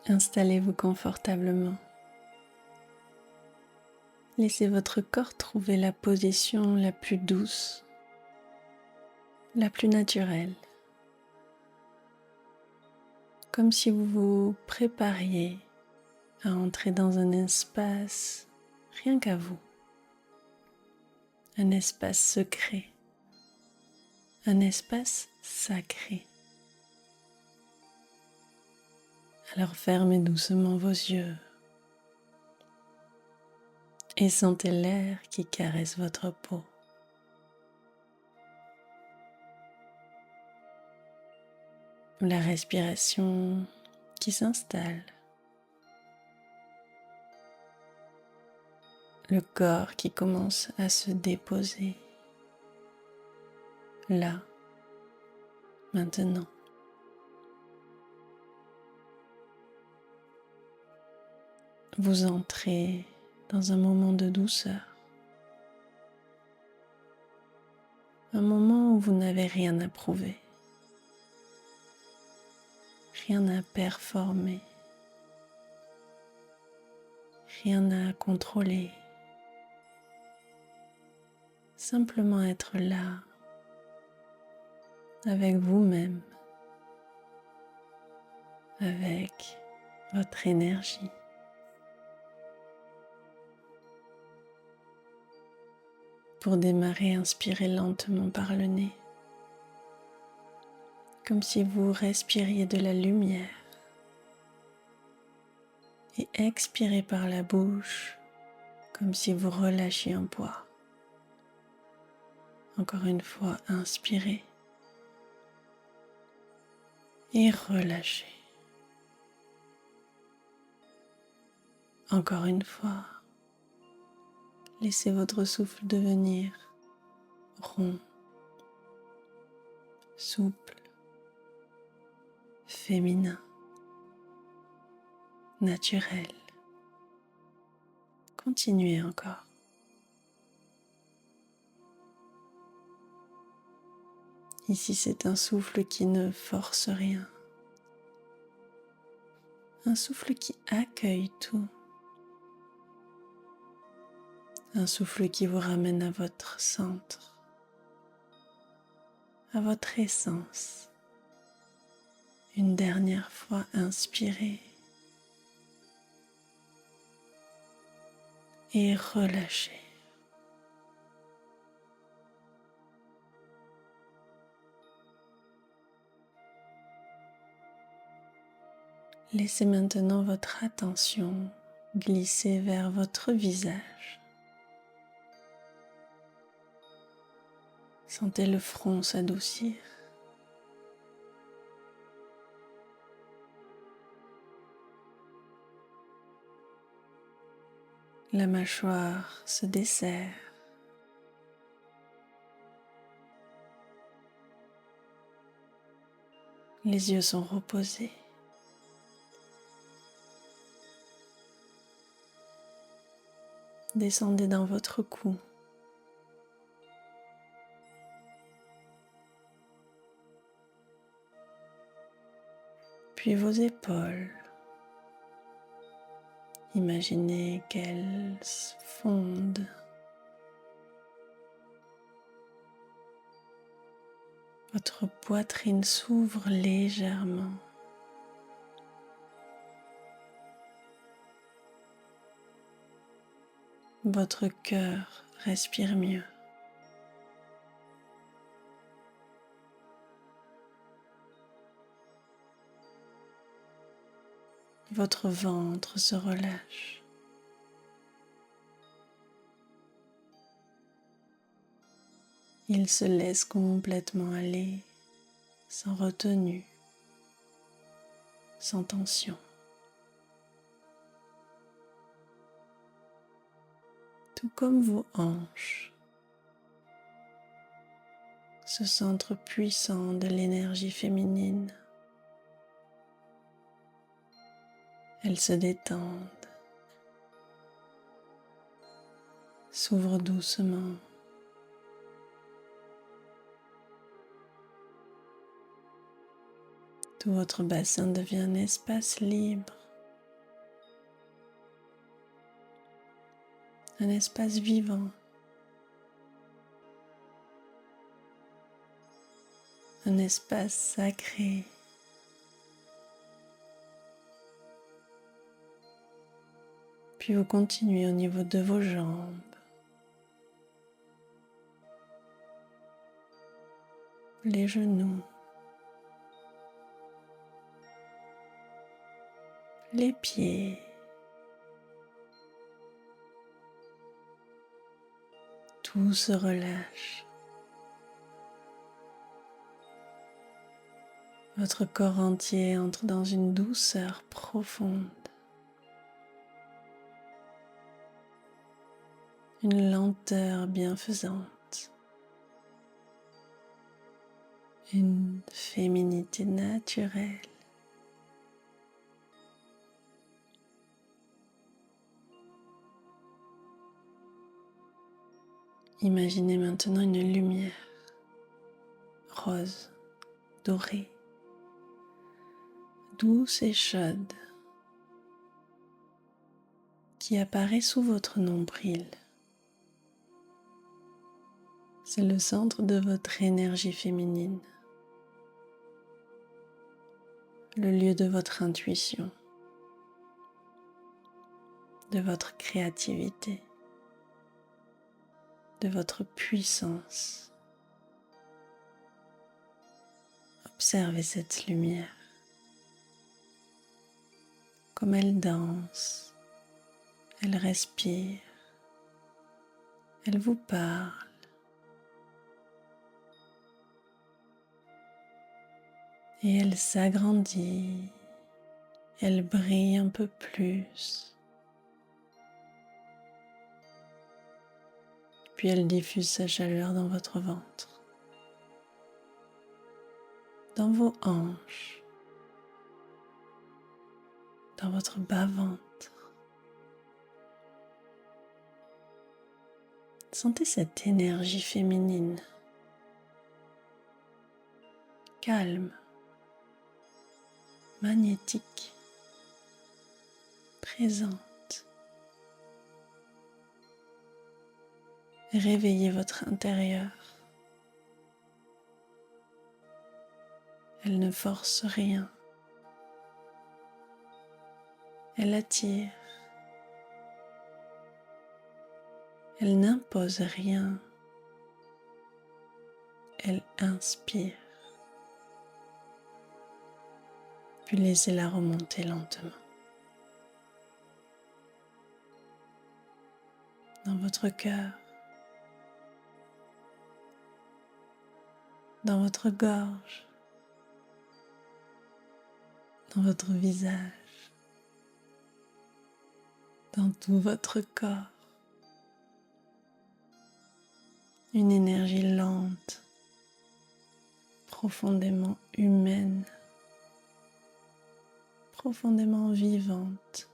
Installez-vous confortablement. Laissez votre corps trouver la position la plus douce, la plus naturelle, comme si vous vous prépariez à entrer dans un espace rien qu'à vous, un espace secret, un espace sacré. Alors fermez doucement vos yeux et sentez l'air qui caresse votre peau. La respiration qui s'installe. Le corps qui commence à se déposer. Là, maintenant. Vous entrez dans un moment de douceur. Un moment où vous n'avez rien à prouver. Rien à performer. Rien à contrôler. Simplement être là, avec vous-même, avec votre énergie. Pour démarrer, inspirez lentement par le nez, comme si vous respiriez de la lumière. Et expirez par la bouche, comme si vous relâchiez un poids. Encore une fois, inspirez et relâchez. Encore une fois, laissez votre souffle devenir rond, souple, féminin, naturel. Continuez encore. Ici, c'est un souffle qui ne force rien. Un souffle qui accueille tout. Un souffle qui vous ramène à votre centre, à votre essence. Une dernière fois, inspirez et relâchez. Laissez maintenant votre attention glisser vers votre visage. Sentez le front s'adoucir. La mâchoire se desserre. Les yeux sont reposés. Descendez dans votre cou. Puis vos épaules. Imaginez qu'elles fondent. Votre poitrine s'ouvre légèrement. Votre cœur respire mieux. Votre ventre se relâche. Il se laisse complètement aller, sans retenue, sans tension. Tout comme vos hanches, ce centre puissant de l'énergie féminine. Elles se détendent, s'ouvrent doucement. Tout votre bassin devient un espace libre, un espace vivant, un espace sacré. Puis vous continuez au niveau de vos jambes, les genoux, les pieds, tout se relâche. Votre corps entier entre dans une douceur profonde, une lenteur bienfaisante, une féminité naturelle. Imaginez maintenant une lumière rose, dorée, douce et chaude qui apparaît sous votre nombril. C'est le centre de votre énergie féminine, le lieu de votre intuition, de votre créativité, de votre puissance. Observez cette lumière, comme elle danse, elle respire, elle vous parle. Et elle s'agrandit, elle brille un peu plus. Puis elle diffuse sa chaleur dans votre ventre, dans vos hanches, dans votre bas-ventre. Sentez cette énergie féminine, calme, magnétique, présente. Réveillez votre intérieur. Elle ne force rien. Elle attire. Elle n'impose rien. Elle inspire. Puis laissez-la remonter lentement. Dans votre cœur, dans votre gorge, dans votre visage, dans tout votre corps. Une énergie lente, profondément humaine, profondément vivante.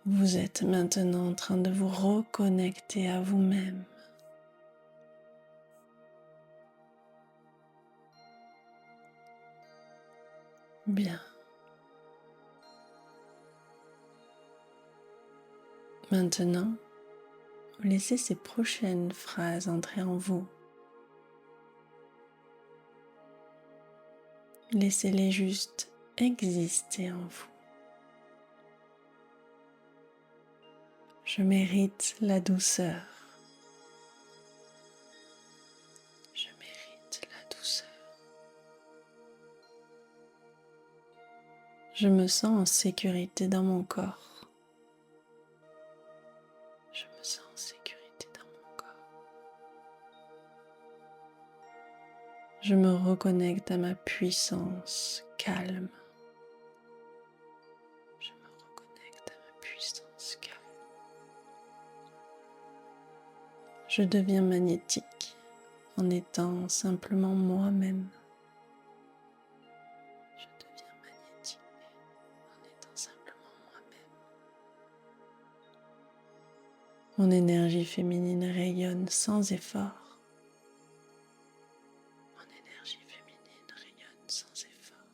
Vous êtes maintenant en train de vous reconnecter à vous-même. Bien. Maintenant, laissez ces prochaines phrases entrer en vous. Laissez-les juste exister en vous. Je mérite la douceur. Je mérite la douceur. Je me sens en sécurité dans mon corps. Je me sens en sécurité dans mon corps. Je me reconnecte à ma puissance calme. Je me reconnecte à ma puissance calme. Je deviens magnétique en étant simplement moi-même. Je deviens magnétique en étant simplement moi-même. Mon énergie féminine rayonne sans effort. Mon énergie féminine rayonne sans effort.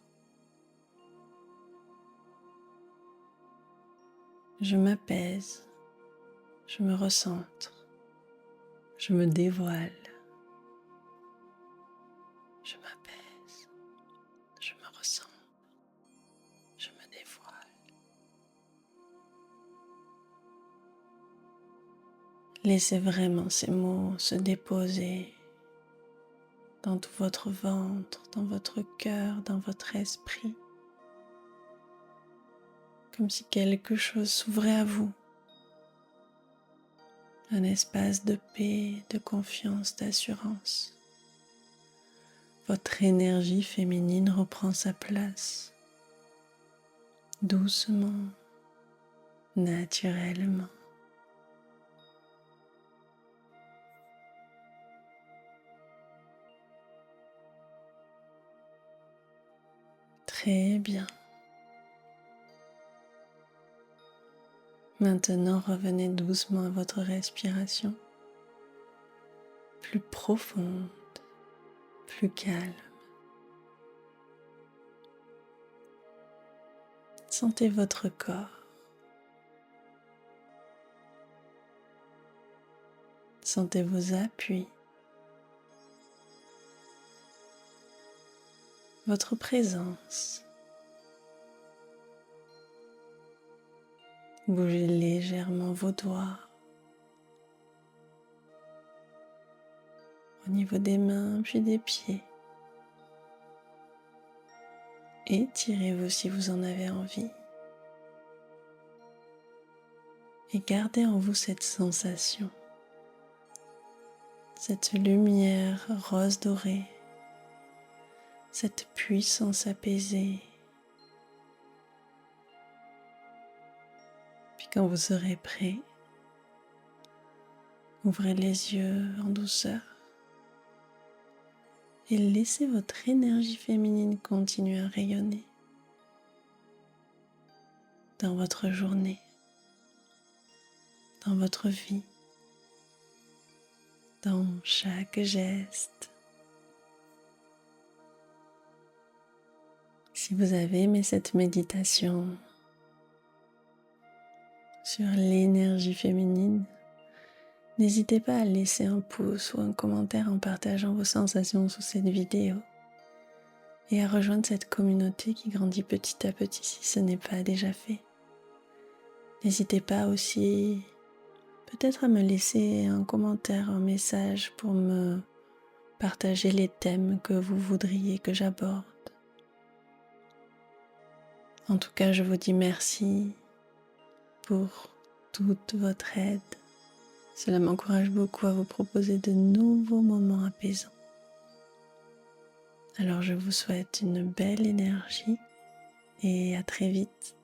Je m'apaise, je me recentre, je me dévoile, je m'apaise, je me recentre, je me dévoile. Laissez vraiment ces mots se déposer dans tout votre ventre, dans votre cœur, dans votre esprit, comme si quelque chose s'ouvrait à vous, un espace de paix, de confiance, d'assurance. Votre énergie féminine reprend sa place, doucement, naturellement. Très bien. Maintenant, revenez doucement à votre respiration, plus profonde, plus calme. Sentez votre corps. Sentez vos appuis, votre présence. Bougez légèrement vos doigts au niveau des mains puis des pieds. Étirez-vous si vous en avez envie. Et gardez en vous cette sensation, cette lumière rose dorée, cette puissance apaisée. Puis quand vous serez prêt, ouvrez les yeux en douceur et laissez votre énergie féminine continuer à rayonner dans votre journée, dans votre vie, dans chaque geste. Si vous avez aimé cette méditation sur l'énergie féminine, n'hésitez pas à laisser un pouce ou un commentaire en partageant vos sensations sous cette vidéo et à rejoindre cette communauté qui grandit petit à petit si ce n'est pas déjà fait. N'hésitez pas aussi peut-être à me laisser un commentaire, un message pour me partager les thèmes que vous voudriez que j'aborde. En tout cas, je vous dis merci pour toute votre aide. Cela m'encourage beaucoup à vous proposer de nouveaux moments apaisants. Alors je vous souhaite une belle énergie et à très vite.